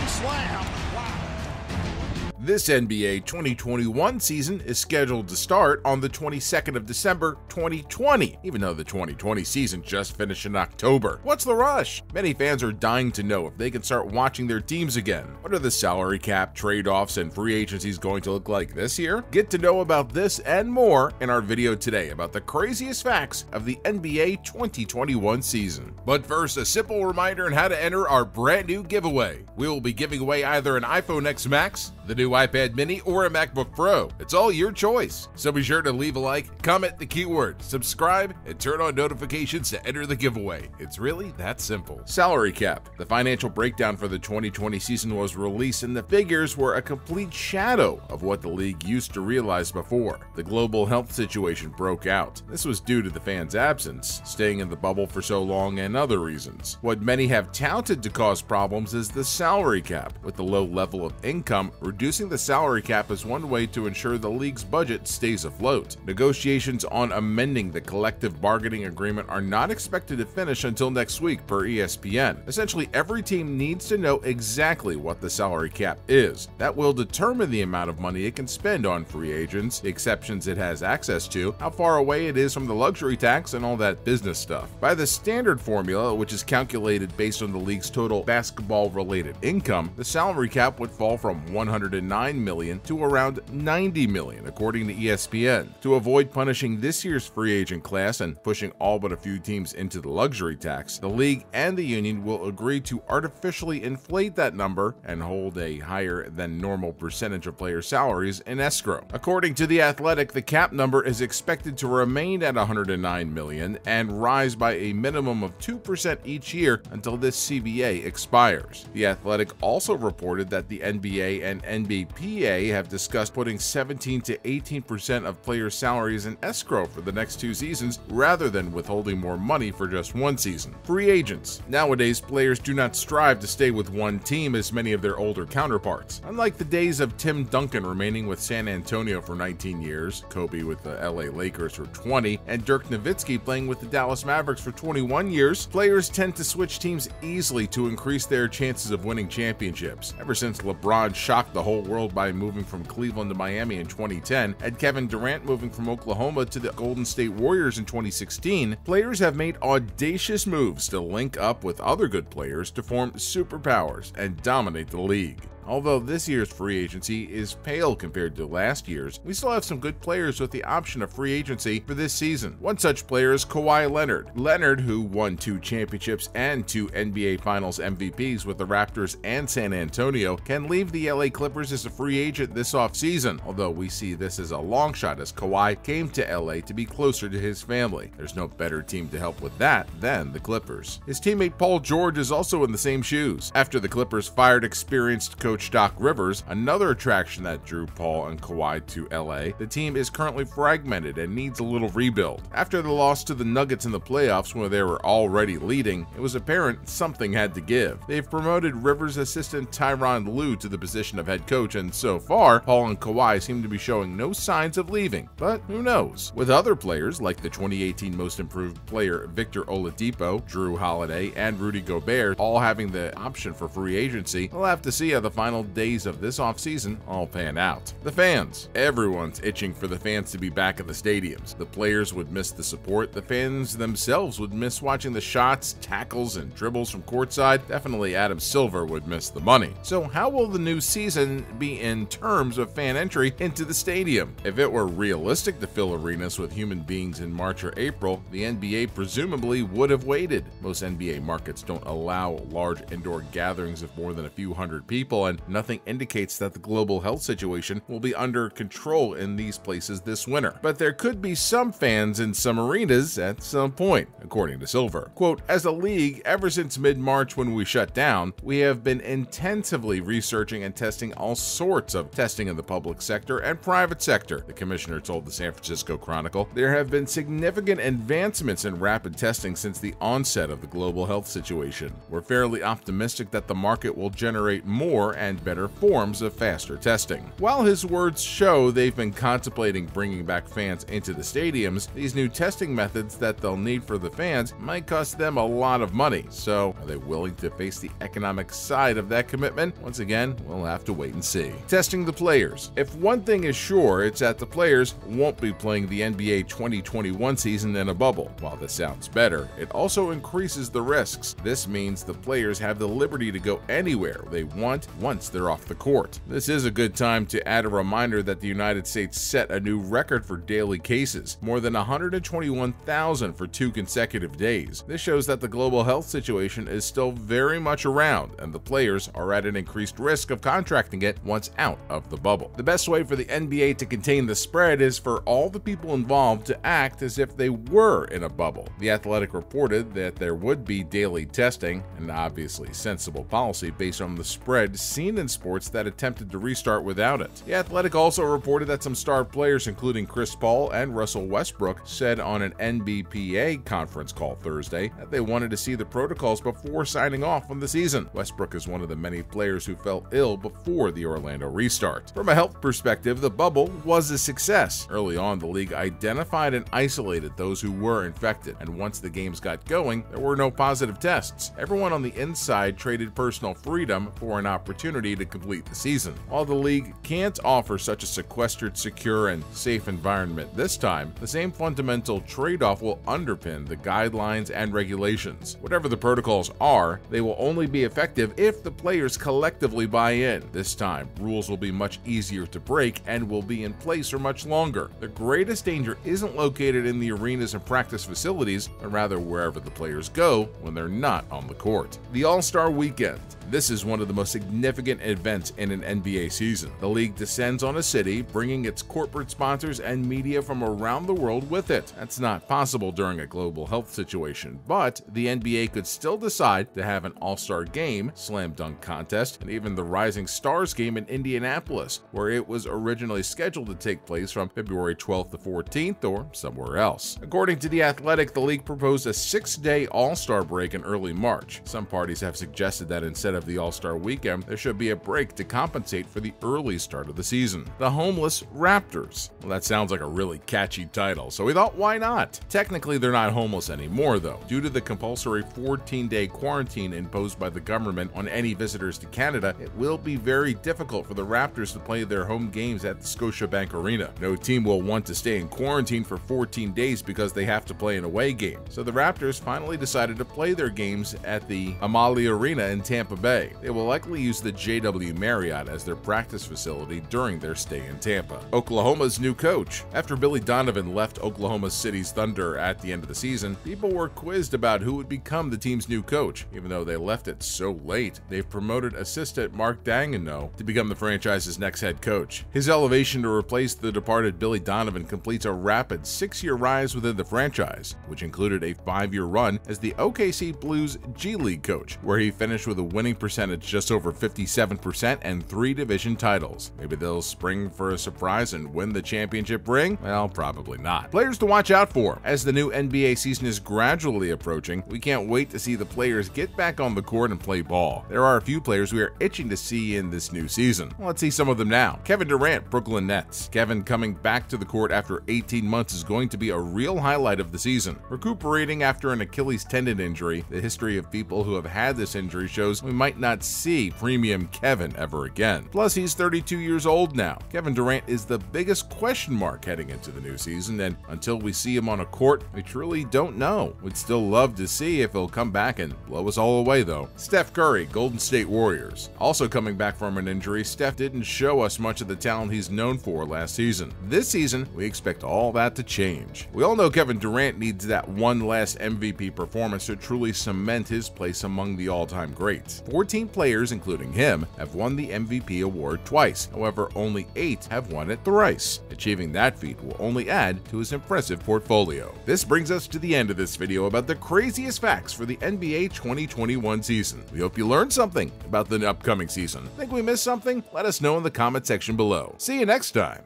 slam. This NBA 2021 season is scheduled to start on the 22nd of December 2020, even though the 2020 season just finished in October. What's the rush? Many fans are dying to know if they can start watching their teams again. What are the salary cap, trade-offs, and free agencies going to look like this year? Get to know about this and more in our video today about the craziest facts of the NBA 2021 season. But first, a simple reminder on how to enter our brand new giveaway. We will be giving away either an iPhone X Max, the new iPad mini, or a MacBook Pro. It's all your choice. So be sure to leave a like, comment the keyword, subscribe, and turn on notifications to enter the giveaway. It's really that simple. Salary cap. The financial breakdown for the 2020 season was released, and the figures were a complete shadow of what the league used to realize before. The global health situation broke out. This was due to the fans' absence, staying in the bubble for so long, and other reasons. What many have touted to cause problems is the salary cap. With the low level of income, reducing the salary cap is one way to ensure the league's budget stays afloat. Negotiations on amending the collective bargaining agreement are not expected to finish until next week per ESPN. Essentially, every team needs to know exactly what the salary cap is. That will determine the amount of money it can spend on free agents, the exceptions it has access to, how far away it is from the luxury tax, and all that business stuff. By the standard formula, which is calculated based on the league's total basketball-related income, the salary cap would fall from $109 million to around $90 million, according to ESPN. To avoid punishing this year's free agent class and pushing all but a few teams into the luxury tax, the league and the union will agree to artificially inflate that number and hold a higher than normal percentage of player salaries in escrow. According to The Athletic, the cap number is expected to remain at $109 million and rise by a minimum of 2% each year until this CBA expires. The Athletic also reported that the NBA and NBPA have discussed putting 17 to 18% of players' salaries in escrow for the next 2 seasons rather than withholding more money for just 1 season. Free agents. Nowadays, players do not strive to stay with one team as many of their older counterparts. Unlike the days of Tim Duncan remaining with San Antonio for 19 years, Kobe with the LA Lakers for 20, and Dirk Nowitzki playing with the Dallas Mavericks for 21 years, players tend to switch teams easily to increase their chances of winning championships. Ever since LeBron shocked the whole world by moving from Cleveland to Miami in 2010, and Kevin Durant moving from Oklahoma to the Golden State Warriors in 2016, players have made audacious moves to link up with other good players to form superpowers and dominate the league. Although this year's free agency is pale compared to last year's, we still have some good players with the option of free agency for this season. One such player is Kawhi Leonard. Leonard, who won 2 championships and 2 NBA Finals MVPs with the Raptors and San Antonio, can leave the LA Clippers as a free agent this offseason, although we see this as a long shot as Kawhi came to LA to be closer to his family. There's no better team to help with that than the Clippers. His teammate Paul George is also in the same shoes. After the Clippers fired experienced coach Doc Rivers, another attraction that drew Paul and Kawhi to LA, the team is currently fragmented and needs a little rebuild. After the loss to the Nuggets in the playoffs when they were already leading, it was apparent something had to give. They've promoted Rivers' assistant Tyronn Lue to the position of head coach, and so far, Paul and Kawhi seem to be showing no signs of leaving. But who knows? With other players like the 2018 Most Improved Player Victor Oladipo, Drew Holiday, and Rudy Gobert all having the option for free agency, we'll have to see how the final days of this offseason all pan out. The fans. Everyone's itching for the fans to be back in the stadiums. The players would miss the support. The fans themselves would miss watching the shots, tackles, and dribbles from courtside. Definitely Adam Silver would miss the money. So how will the new season be in terms of fan entry into the stadium? If it were realistic to fill arenas with human beings in March or April, the NBA presumably would have waited. Most NBA markets don't allow large indoor gatherings of more than a few hundred people, and nothing indicates that the global health situation will be under control in these places this winter. But there could be some fans in some arenas at some point, according to Silver. Quote, "As a league, ever since mid-March when we shut down, we have been intensively researching and testing all sorts of testing in the public sector and private sector," the commissioner told the San Francisco Chronicle. "There have been significant advancements in rapid testing since the onset of the global health situation. We're fairly optimistic that the market will generate more and better forms of faster testing. While his words show they've been contemplating bringing back fans into the stadiums, these new testing methods that they'll need for the fans might cost them a lot of money. So, are they willing to face the economic side of that commitment? Once again, we'll have to wait and see. Testing the players. If one thing is sure, it's that the players won't be playing the NBA 2021 season in a bubble. While this sounds better, it also increases the risks. This means the players have the liberty to go anywhere they want once they're off the court. This is a good time to add a reminder that the United States set a new record for daily cases, more than 121,000 for 2 consecutive days. This shows that the global health situation is still very much around, and the players are at an increased risk of contracting it once out of the bubble. The best way for the NBA to contain the spread is for all the people involved to act as if they were in a bubble. The Athletic reported that there would be daily testing, an obviously sensible policy based on the spread seen in sports that attempted to restart without it. The Athletic also reported that some star players, including Chris Paul and Russell Westbrook, said on an NBPA conference call Thursday that they wanted to see the protocols before signing off on the season. Westbrook is one of the many players who fell ill before the Orlando restart. From a health perspective, the bubble was a success. Early on, the league identified and isolated those who were infected, and once the games got going, there were no positive tests. Everyone on the inside traded personal freedom for an opportunity to complete the season. While the league can't offer such a sequestered, secure, and safe environment this time, the same fundamental trade-off will underpin the guidelines and regulations. Whatever the protocols are, they will only be effective if the players collectively buy in. This time, rules will be much easier to break and will be in place for much longer. The greatest danger isn't located in the arenas and practice facilities, but rather wherever the players go when they're not on the court. The AllStar Weekend. This is one of the most significant events in an NBA season. The league descends on a city, bringing its corporate sponsors and media from around the world with it. That's not possible during a global health situation, but the NBA could still decide to have an All-Star game, slam dunk contest, and even the Rising Stars game in Indianapolis, where it was originally scheduled to take place from February 12th to 14th or somewhere else. According to The Athletic, the league proposed a 6-day All-Star break in early March. Some parties have suggested that instead of the All-Star Weekend, there should be a break to compensate for the early start of the season. The Homeless Raptors. Well, that sounds like a really catchy title, so we thought, why not? Technically, they're not homeless anymore, though. Due to the compulsory 14-day quarantine imposed by the government on any visitors to Canada, it will be very difficult for the Raptors to play their home games at the Scotiabank Arena. No team will want to stay in quarantine for 14 days because they have to play an away game. So the Raptors finally decided to play their games at the Amalie Arena in Tampa Bay. They will likely use the JW Marriott as their practice facility during their stay in Tampa. Oklahoma's new coach. After Billy Donovan left Oklahoma City's Thunder at the end of the season, people were quizzed about who would become the team's new coach. Even though they left it so late, they've promoted assistant Mark Daigneault to become the franchise's next head coach. His elevation to replace the departed Billy Donovan completes a rapid 6-year rise within the franchise, which included a 5-year run as the OKC Blues G League coach, where he finished with a winning percentage just over 57% and 3 division titles. Maybe they'll spring for a surprise and win the championship ring? Well, probably not. Players to watch out for. As the new NBA season is gradually approaching, we can't wait to see the players get back on the court and play ball. There are a few players we are itching to see in this new season. Let's see some of them now. Kevin Durant, Brooklyn Nets. Kevin coming back to the court after 18 months is going to be a real highlight of the season. Recuperating after an Achilles tendon injury, the history of people who have had this injury shows we might not see premium Kevin ever again. Plus, he's 32 years old now. Kevin Durant is the biggest question mark heading into the new season, and until we see him on a court, we truly don't know. We'd still love to see if he'll come back and blow us all away, though. Steph Curry, Golden State Warriors. Also coming back from an injury, Steph didn't show us much of the talent he's known for last season. This season, we expect all that to change. We all know Kevin Durant needs that one last MVP performance to truly cement his place among the all-time greats. 14 players, including him, have won the MVP award twice. However, only 8 have won it thrice. Achieving that feat will only add to his impressive portfolio. This brings us to the end of this video about the craziest facts for the NBA 2021 season. We hope you learned something about the upcoming season. Think we missed something? Let us know in the comment section below. See you next time.